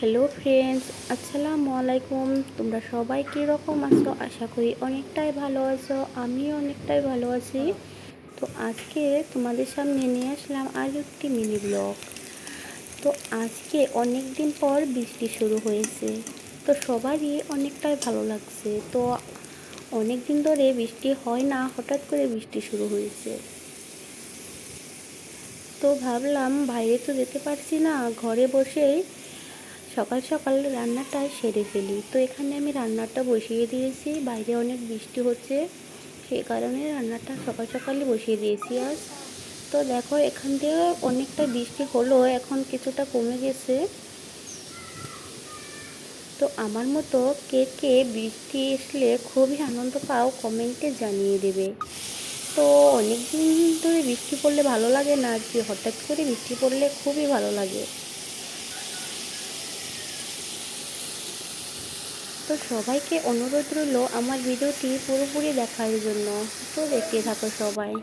Hello friends, আসসালামু আলাইকুম। তোমরা সবাই কীরকম আছো? আশা করি অনেকটাই ভালো আছো। আমিও অনেকটাই ভালো আছি। তো আজকে তোমাদের সামনে নিয়ে আসলাম আজ একটি মিনি ব্লগ। তো আজকে অনেক দিন পর বৃষ্টি শুরু হয়েছে, তো সবারই অনেকটাই ভালো লাগছে। তো অনেক দিন ধরে বৃষ্টি হয় না, হঠাৎ করে বৃষ্টি শুরু হয়েছে। তো ভাবলাম বাইরে তো যেতে পারছি না, ঘরে বসেই সকাল সকাল রান্নাটা সেরে ফেলি। তো এখানে আমি রান্নাটা বসিয়ে দিয়েছি, বাইরে অনেক বৃষ্টি হচ্ছে, সেই কারণে রান্নাটা সকাল সকালই বসিয়ে দিয়েছি আজ। তো দেখো এখান থেকে অনেকটা বৃষ্টি হলো, এখন কিছুটা কমে গেছে। তো আমার মতো কে কে বৃষ্টি আসলে খুবই আনন্দ পাও কমেন্টে জানিয়ে দেবে। তো অনেক দিন ধরে বৃষ্টি পড়লে ভালো লাগে না আর কি, হঠাৎ করে বৃষ্টি পড়লে খুবই ভালো লাগে। তো সবাইকে অনুরোধ রইল আমার ভিডিওটি পুরোপুরি দেখার জন্য। তো দেখতে থাকো সবাই।